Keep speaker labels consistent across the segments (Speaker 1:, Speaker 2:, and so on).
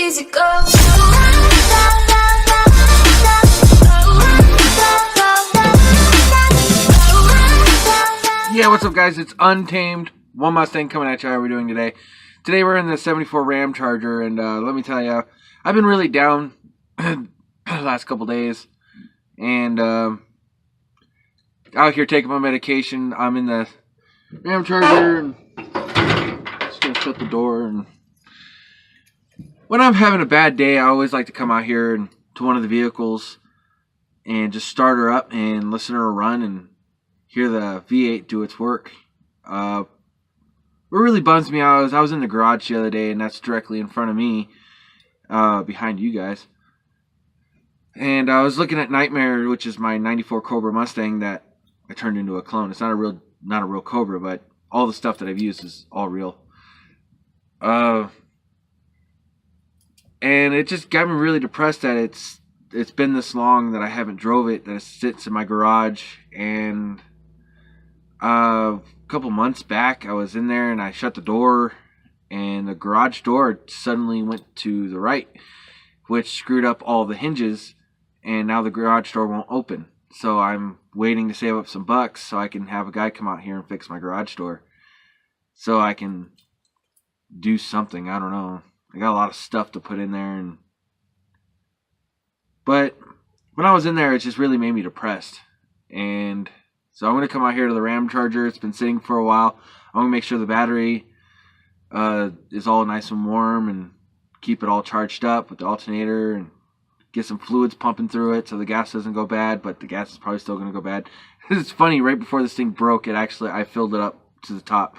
Speaker 1: easy go.
Speaker 2: Yeah, what's up guys, it's Untamed, One Mustang coming at you. How are we doing today? Today we're in the 74 Ram Charger, and let me tell you, I've been really down the last couple days, and out here taking my medication. I'm in the Ram Charger, and just gonna shut the door. And when I'm having a bad day, I always like to come out here and to one of the vehicles and just start her up and listen to her run and hear the V8 do its work. What really bums me out is I was in the garage the other day, and that's directly in front of me, behind you guys. And I was looking at Nightmare, which is my '94 Cobra Mustang that I turned into a clone. It's not a real Cobra, but all the stuff that I've used is all real. And it just got me really depressed that it's been this long that I haven't drove it, that it sits in my garage. And a couple months back, I was in there and I shut the door, and the garage door suddenly went to the right, which screwed up all the hinges, and now the garage door won't open. So I'm waiting to save up some bucks so I can have a guy come out here and fix my garage door, so I can do something. I don't know. I got a lot of stuff to put in there, but when I was in there, it just really made me depressed. And so I'm going to come out here to the Ram Charger. It's been sitting for a while. I'm going to make sure the battery is all nice and warm and keep it all charged up with the alternator and get some fluids pumping through it so the gas doesn't go bad, but the gas is probably still going to go bad. It's funny, right before this thing broke, I filled it up to the top.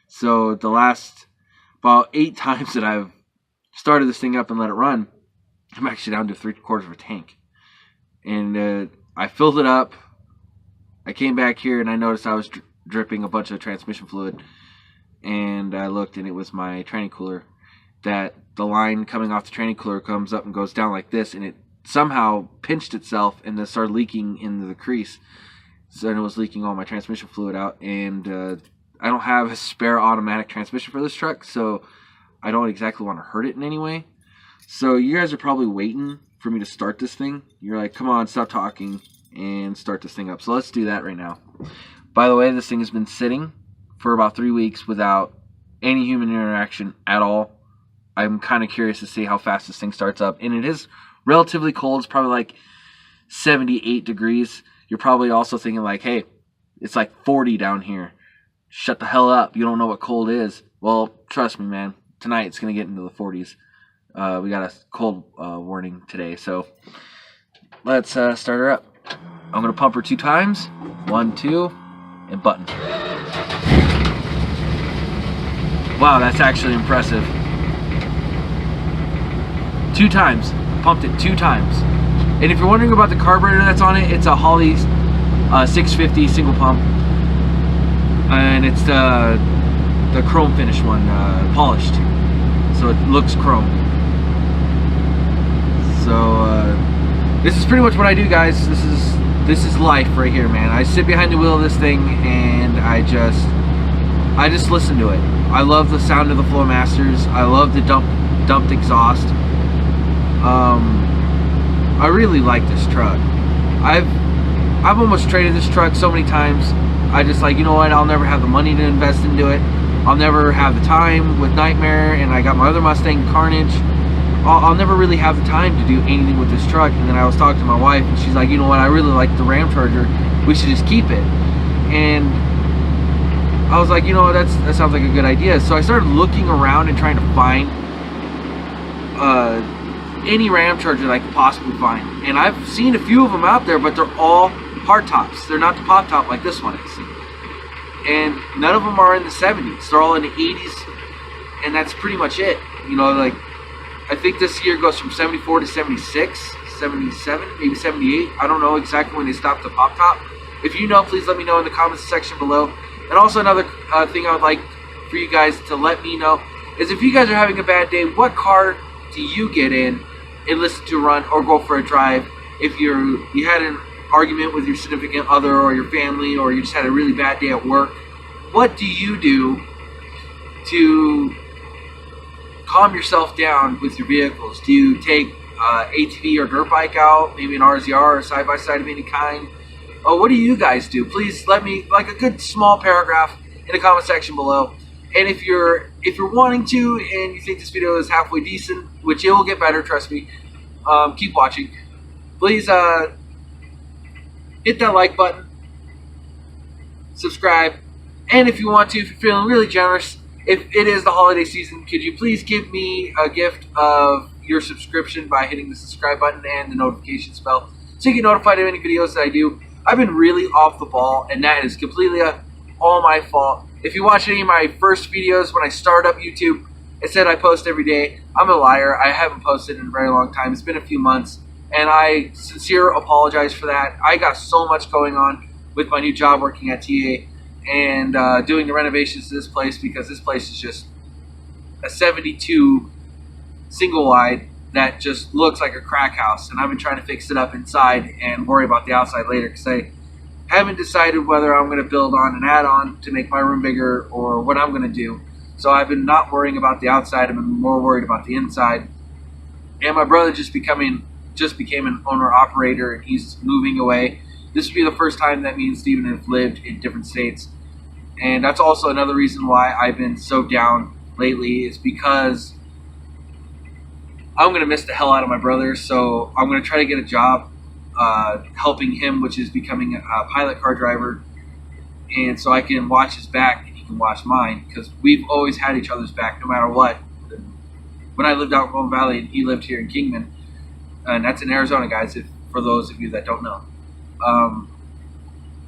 Speaker 2: So the last about 8 times that I've started this thing up and let it run, I'm actually down to 3/4 of a tank. And I filled it up. I came back here and I noticed I was dripping a bunch of transmission fluid, and I looked and it was my training cooler. That the line coming off the training cooler comes up and goes down like this, and it somehow pinched itself and then started leaking into the crease. So it was leaking all my transmission fluid out, and I don't have a spare automatic transmission for this truck, so I don't exactly want to hurt it in any way. So you guys are probably waiting for me to start this thing. You're like, come on, stop talking and start this thing up. So let's do that right now. By the way, this thing has been sitting for about 3 weeks without any human interaction at all. I'm kind of curious to see how fast this thing starts up. And it is relatively cold. It's probably like 78 degrees. You're probably also thinking like, hey, it's like 40 down here. Shut the hell up. You don't know what cold is. Well, trust me, man. Tonight it's going to get into the 40s. We got a cold warning today. So let's start her up. I'm going to pump her 2 times. 1, 2, and button. Wow, that's actually impressive. 2 times. Pumped it 2 times. And if you're wondering about the carburetor that's on it, it's a Holley 650 single pump. And it's the chrome finish one, polished. So it looks chrome. So this is pretty much what I do, guys. This is life right here, man. I sit behind the wheel of this thing and I just listen to it. I love the sound of the Flowmasters. I love the dumped exhaust. I really like this truck. I've almost traded this truck so many times. I just like, you know what, I'll never have the money to invest into it. I'll never have the time with Nightmare, and I got my other Mustang, Carnage. I'll never really have the time to do anything with this truck. And then I was talking to my wife, and she's like, you know what, I really like the Ram Charger. We should just keep it. And I was like, you know, that sounds like a good idea. So I started looking around and trying to find any Ram Charger that I could possibly find. And I've seen a few of them out there, but they're all hardtops. They're not the pop top like this one is. And none of them are in the 70s. They're all in the 80s, and that's pretty much it. You know, like, I think this year goes from 74 to 76, 77, maybe 78. I don't know exactly when they stopped the pop top. If you know, please let me know in the comments section below. And also another thing I would like for you guys to let me know is if you guys are having a bad day, what car do you get in and listen to run or go for a drive? If you had an argument with your significant other or your family, or you just had a really bad day at work, what do you do to calm yourself down with your vehicles? Do you take ATV or dirt bike out, maybe an RZR or side-by-side of any kind? What do you guys do? Please let me, like, a good small paragraph in the comment section below. And if you're wanting to and you think this video is halfway decent, which it will get better, trust me, keep watching. Please hit that like button, subscribe, and if you want to, if you're feeling really generous, if it is the holiday season, could you please give me a gift of your subscription by hitting the subscribe button and the notification bell so you get notified of any videos that I do. I've been really off the ball, and that is completely all my fault. If you watch any of my first videos when I started up YouTube, it said I post every day. I'm a liar. I haven't posted in a very long time. It's been a few months, and I sincerely apologize for that. I got so much going on with my new job working at TA and doing the renovations to this place, because this place is just a 72 single wide that just looks like a crack house, and I've been trying to fix it up inside and worry about the outside later, because I haven't decided whether I'm going to build on an add-on to make my room bigger or what I'm going to do. So I've been not worrying about the outside. I've been more worried about the inside. And my brother just became an owner-operator, and he's moving away. This will be the first time that me and Steven have lived in different states. And that's also another reason why I've been so down lately, is because I'm going to miss the hell out of my brother. So I'm going to try to get a job helping him, which is becoming a pilot car driver. And so I can watch his back and he can watch mine, because we've always had each other's back no matter what. When I lived out in Golden Valley and he lived here in Kingman, and that's in Arizona, guys, for those of you that don't know.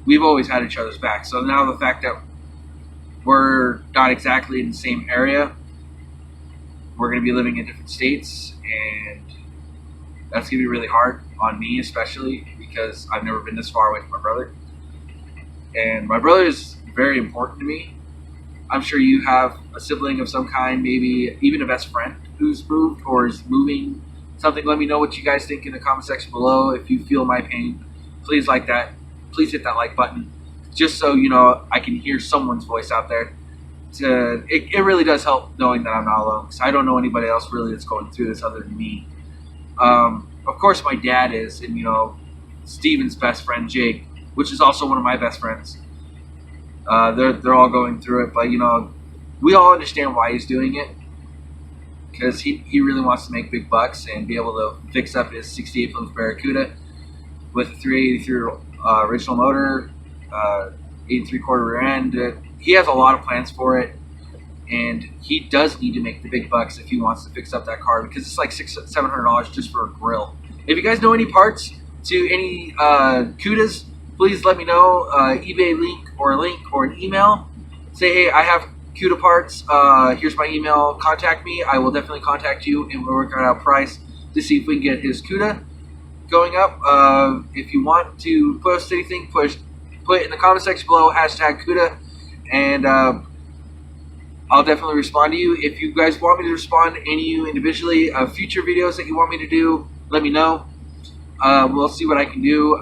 Speaker 2: We've always had each other's back. So now the fact that we're not exactly in the same area, we're going to be living in different states, and that's going to be really hard on me, especially because I've never been this far away from my brother. And my brother is very important to me. I'm sure you have a sibling of some kind, maybe even a best friend who's moved or is moving something. Let me know what you guys think in the comment section below. If you feel my pain, please like that. Please hit that like button, just so you know I can hear someone's voice out there. It really does help knowing that I'm not alone, because I don't know anybody else really that's going through this other than me. Of course my dad is, and Steven's best friend Jake, which is also one of my best friends. They're all going through it, but we all understand why he's doing it, because he really wants to make big bucks and be able to fix up his 68 Plymouth Barracuda with a 383 original motor, 8 3/4 rear end. He has a lot of plans for it, and he does need to make the big bucks if he wants to fix up that car, because it's like $600-700 just for a grill. If you guys know any parts to any Cudas, please let me know. eBay link or an email. Say, hey, I have Cuda parts. Here's my email. Contact me. I will definitely contact you, and we'll work out a price to see if we can get his Cuda going up. If you want to post anything, put it in the comment section below, #Cuda, and I'll definitely respond to you. If you guys want me to respond to any of you individually, future videos that you want me to do, let me know. We'll see what I can do.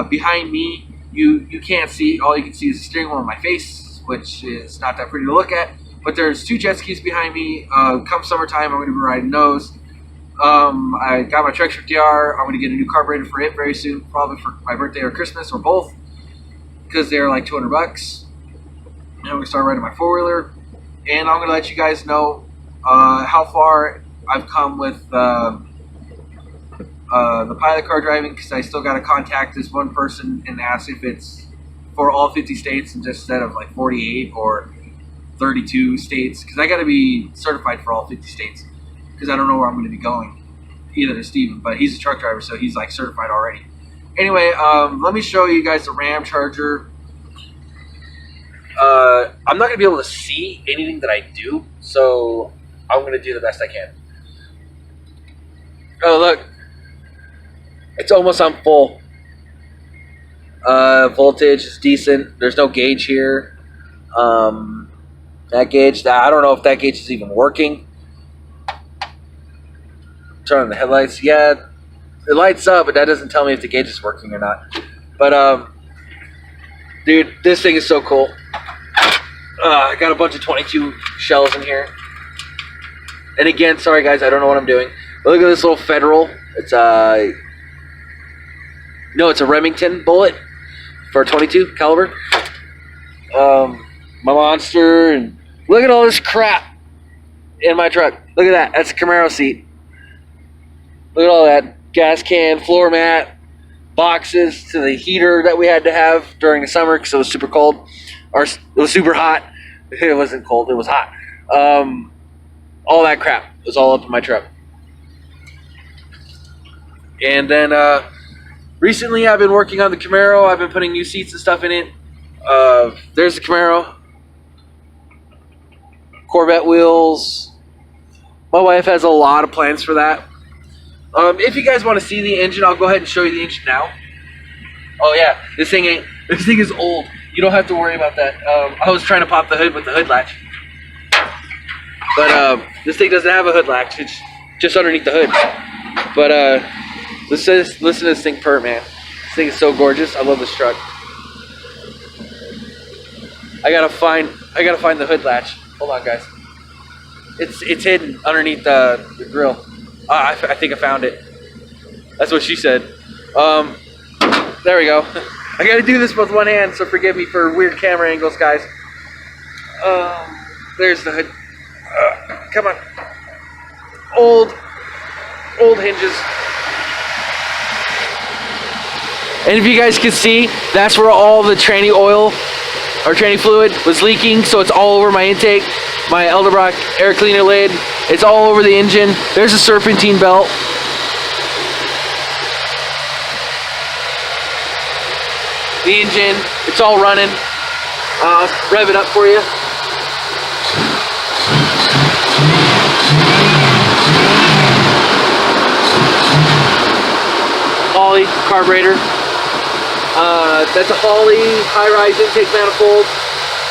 Speaker 2: Behind me, you can't see. All you can see is the steering wheel on my face, which is not that pretty to look at. But there's 2 jet skis behind me. Come summertime, I'm going to be riding those. I got my Trexler DR. I'm going to get a new carburetor for it very soon, probably for my birthday or Christmas or both, because they're like $200. And I'm going to start riding my 4-wheeler. And I'm going to let you guys know how far I've come with the pilot car driving, because I still got to contact this one person and ask if it's for all 50 states instead of like 48 or 32 states, because I got to be certified for all 50 states, because I don't know where I'm going to be going, either to Steven, but he's a truck driver, so he's like certified already. Anyway, let me show you guys the Ram Charger. I'm not going to be able to see anything that I do, so I'm going to do the best I can. Oh, look. It's almost on full. Voltage is decent. There's no gauge here. That gauge, I don't know if that gauge is even working. Turn on the headlights. Yeah, it lights up, but that doesn't tell me if the gauge is working or not. But, dude, this thing is so cool. I got a bunch of 22 shells in here. And again, sorry guys, I don't know what I'm doing. But look at this little Federal. It's no, it's a Remington bullet for a 22 caliber. My Monster, and look at all this crap in my truck. Look at that. That's a Camaro seat. Look at all that gas can, floor mat, boxes to the heater that we had to have during the summer because it was super cold, or it was super hot. It wasn't cold, it was hot. All that crap was all up in my truck. And then recently I've been working on the Camaro. I've been putting new seats and stuff in it. There's the Camaro. Corvette wheels. My wife has a lot of plans for that. If you guys want to see the engine, I'll go ahead and show you the engine now. Oh yeah, this thing is old. You don't have to worry about that. I was trying to pop the hood with the hood latch, but this thing doesn't have a hood latch. It's just underneath the hood. But listen to this thing purr, man. This thing is so gorgeous. I love this truck. I gotta find the hood latch. Hold on, guys. It's hidden underneath the grill. I think I found it. That's what she said. There we go. I gotta do this with one hand, so forgive me for weird camera angles, guys. There's the hood. Come on. Old hinges. And if you guys can see, that's where all the tranny oil or tranny fluid was leaking, so it's all over my intake, my Edelbrock air cleaner lid. It's all over the engine. There's a serpentine belt. The engine, it's all running. I'll rev it up for you. Holley carburetor. That's a Holley high-rise intake manifold.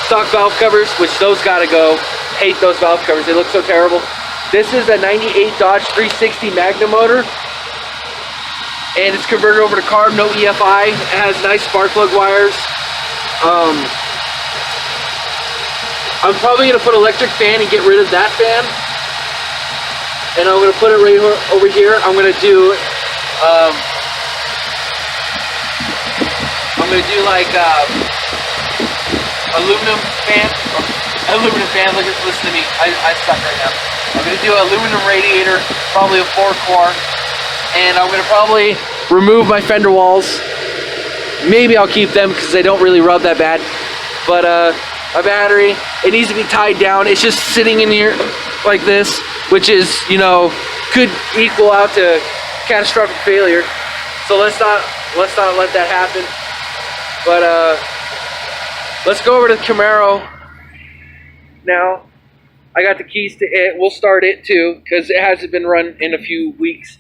Speaker 2: Stock valve covers, which those gotta go. Hate those valve covers, they look so terrible. This is a 98 Dodge 360 Magnum motor, and it's converted over to carb, no EFI. It has nice spark plug wires. I'm probably gonna put an electric fan and get rid of that fan, and I'm gonna put it right over here. I'm gonna do like aluminum fan. Listen to me. I suck right now. I'm gonna do an aluminum radiator, probably a 4-core, and I'm gonna probably remove my fender walls. Maybe I'll keep them because they don't really rub that bad. But my battery, it needs to be tied down. It's just sitting in here like this, which is, you know, could equal out to catastrophic failure. So let's not let that happen. But let's go over to the Camaro now. I got the keys to it. We'll start it too because it hasn't been run in a few weeks.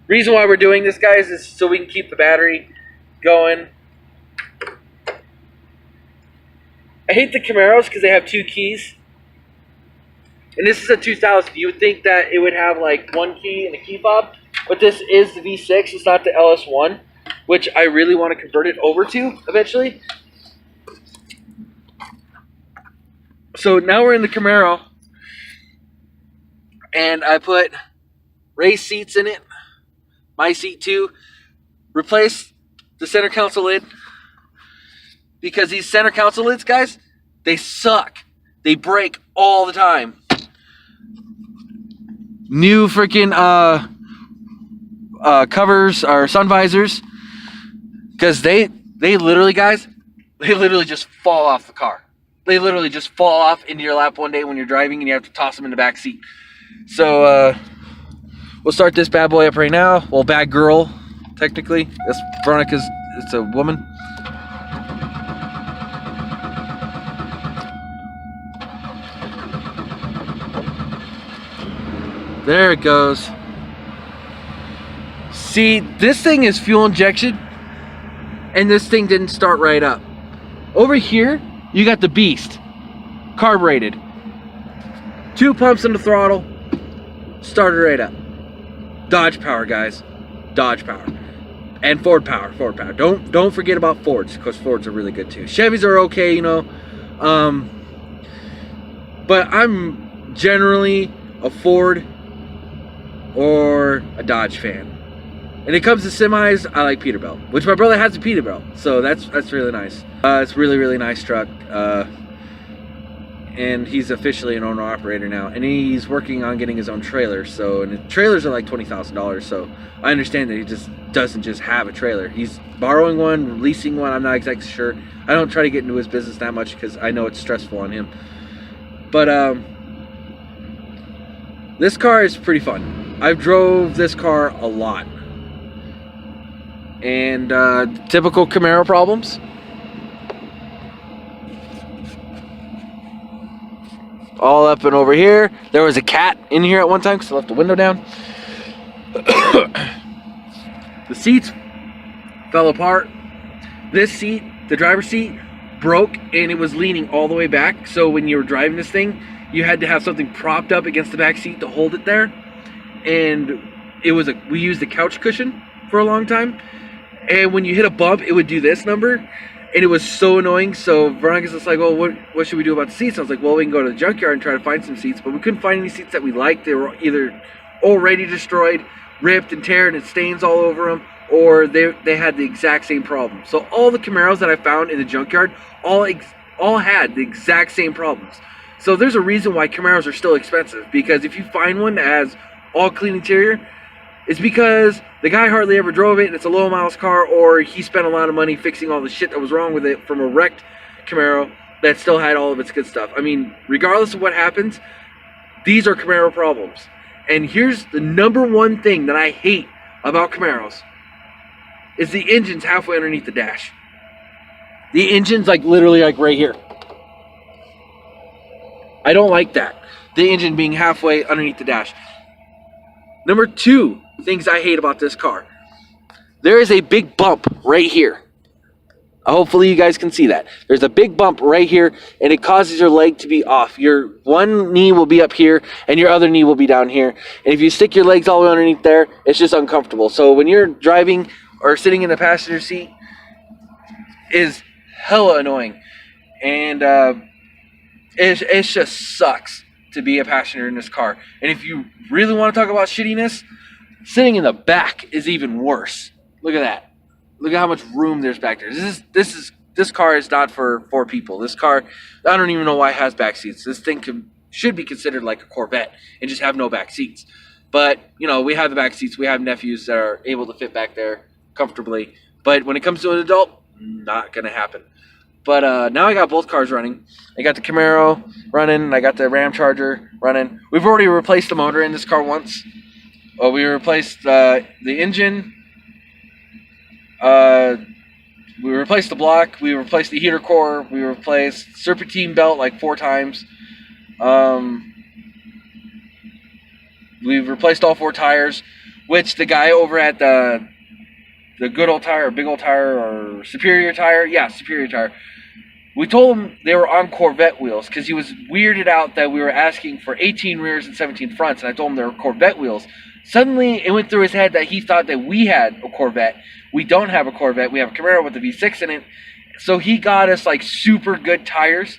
Speaker 2: Reason why we're doing this, guys, is so we can keep the battery going. I hate the Camaros because they have 2 keys. And this is a 2000. You would think that it would have like 1 key and a key fob, but this is the V6. It's not the LS1, which I really want to convert it over to eventually. So now we're in the Camaro, and I put raised seats in it, my seat too. Replace the center console lid, because these center console lids, guys, they suck. They break all the time. New freaking covers or sun visors, because they literally, guys, they literally just fall off the car. They literally just fall off into your lap one day when you're driving, and you have to toss them in the back seat. So we'll start this bad boy up right now. Well, bad girl, technically. That's Veronica's. It's a woman. There it goes. See, this thing is fuel injection, and this thing didn't start right up. Over here, you got the beast, carbureted. 2 pumps in the throttle, started right up. Dodge power, guys, Dodge power, and Ford power, Don't forget about Fords, because Fords are really good too. Chevys are okay, you know, but I'm generally a Ford or a Dodge fan. And it comes to semis, I like Peterbilt, which my brother has a Peterbilt, so that's really nice. It's really nice truck, and he's officially an owner-operator now, and he's working on getting his own trailer. So, and the trailers are like $20,000. So I understand that he just doesn't just have a trailer. He's borrowing one, leasing one. I'm not exactly sure. I don't try to get into his business that much because I know it's stressful on him. But this car is pretty fun. I've drove this car a lot. And typical Camaro problems. All up and over here. There was a cat in here at one time because I left the window down. The seats fell apart. This seat, the driver's seat, broke and it was leaning all the way back. So when you were driving this thing, you had to have something propped up against the back seat to hold it there. And it was we used a couch cushion for a long time. And when you hit a bump, it would do this number. And it was so annoying. So Veronica's just like, well, what should we do about the seats? I was like, well, we can go to the junkyard and try to find some seats. But we couldn't find any seats that we liked. They were either already destroyed, ripped and teared and stains all over them, or they had the exact same problem. So all the Camaros that I found in the junkyard all had the exact same problems. So there's a reason why Camaros are still expensive. Because if you find one that has all clean interior, it's because the guy hardly ever drove it and it's a low miles car, or he spent a lot of money fixing all the shit that was wrong with it from a wrecked Camaro that still had all of its good stuff. I mean, regardless of what happens, these are Camaro problems. And here's the number one thing that I hate about Camaros is the engine's halfway underneath the dash. The engine's like literally like right here. I don't like that. The engine being halfway underneath the dash. Number two things I hate about this car. There is a big bump right here. Hopefully you guys can see that. There's a big bump right here, and it causes your leg to be off. Your one knee will be up here, and your other knee will be down here. And if you stick your legs all the way underneath there, it's just uncomfortable. So when you're driving or sitting in the passenger seat, is hella annoying. And it just sucks to be a passenger in this car. And if you really want to talk about shittiness, sitting in the back is even worse. Look at that. Look at how much room there's back there. This car is not for 4 people. This car, I don't even know why it has back seats. This thing should be considered like a Corvette and just have no back seats. But, you know, we have the back seats. We have nephews that are able to fit back there comfortably. But when it comes to an adult, not going to happen. But now I got both cars running. I got the Camaro running, and I got the Ram Charger running. We've already replaced the motor in this car once. We replaced the engine. We replaced the block. We replaced the heater core. We replaced serpentine belt like 4 times. We've replaced all 4 tires, which the guy over at the good old tire, or big old tire, or Superior tire, yeah, Superior tire. We told him they were on Corvette wheels because he was weirded out that we were asking for 18 rears and 17 fronts, and I told him they were Corvette wheels. Suddenly, it went through his head that he thought that we had a Corvette. We don't have a Corvette. We have a Camaro with a V6 in it. So he got us like super good tires,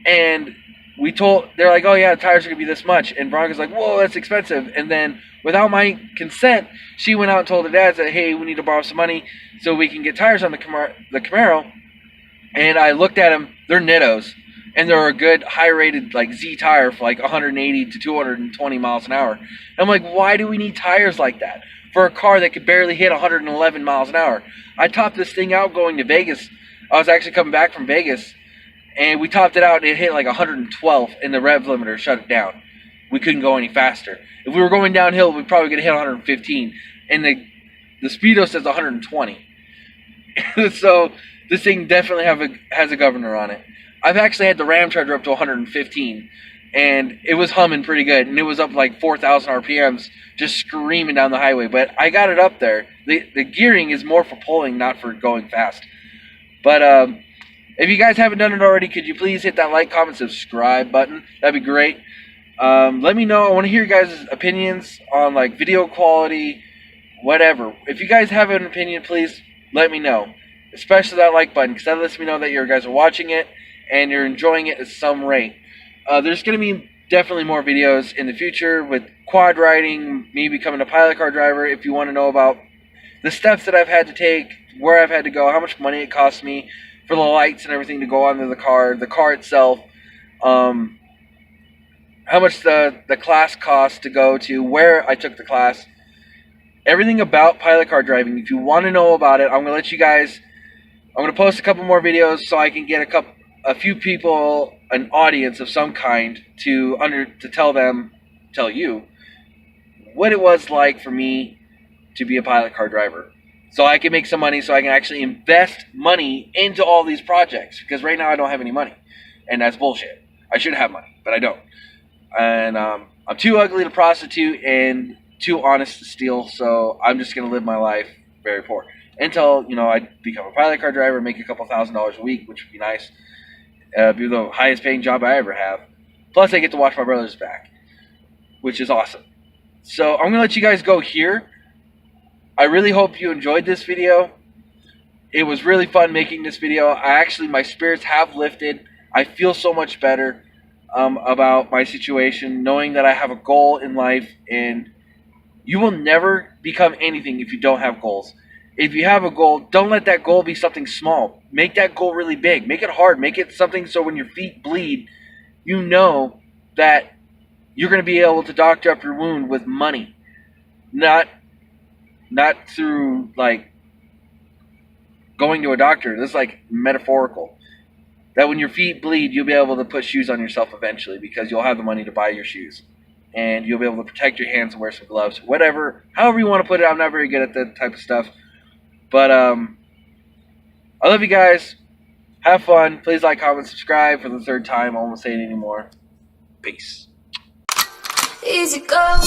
Speaker 2: and they're like, oh yeah, the tires are gonna be this much, and Veronica's like, whoa, that's expensive. And then without my consent, she went out and told her dad that, hey, we need to borrow some money so we can get tires on the Camaro. And I looked at them, they're Nittos, and they're a good high-rated like Z tire for like 180 to 220 miles an hour. And I'm like, why do we need tires like that for a car that could barely hit 111 miles an hour? I topped this thing out going to Vegas. I was actually coming back from Vegas, and we topped it out, and it hit like 112, and the rev limiter shut it down. We couldn't go any faster. If we were going downhill, we'd probably get hit 115, and the speedo says 120. So this thing definitely has a governor on it. I've actually had the Ram Charger up to 115, and it was humming pretty good, and it was up like 4,000 RPMs, just screaming down the highway. But I got it up there. The gearing is more for pulling, not for going fast. But if you guys haven't done it already, could you please hit that like, comment, subscribe button? That'd be great. Let me know. I want to hear your guys' opinions on like video quality, whatever. If you guys have an opinion, please let me know. Especially that like button, because that lets me know that you guys are watching it and you're enjoying it at some rate. There's going to be definitely more videos in the future with quad riding, me becoming a pilot car driver. If you want to know about the steps that I've had to take, where I've had to go, how much money it cost me for the lights and everything to go onto the car itself, how much the class cost to go to, where I took the class, everything about pilot car driving. If you want to know about it, I'm going to post a couple more videos so I can get a few people, an audience of some kind, to tell you what it was like for me to be a pilot car driver, so I can make some money, so I can actually invest money into all these projects, because right now I don't have any money, and that's bullshit. I should have money, but I don't, and I'm too ugly to prostitute and too honest to steal, so I'm just going to live my life very poor until, I become a pilot car driver, make a couple $1,000s a week, which would be nice. Be the highest paying job I ever have. Plus I get to watch my brothers back, which is awesome. So I'm going to let you guys go here. I really hope you enjoyed this video. It was really fun making this video. My spirits have lifted. I feel so much better about my situation, knowing that I have a goal in life, and you will never become anything if you don't have goals. If you have a goal, don't let that goal be something small. Make that goal really big. Make it hard. Make it something so when your feet bleed, you know that you're going to be able to doctor up your wound with money. Not through, going to a doctor. This is, metaphorical. That when your feet bleed, you'll be able to put shoes on yourself eventually, because you'll have the money to buy your shoes. And you'll be able to protect your hands and wear some gloves. Whatever. However you want to put it. I'm not very good at that type of stuff. But, I love you guys. Have fun. Please like, comment, subscribe for the third time. I won't say it anymore. Peace. Easy go.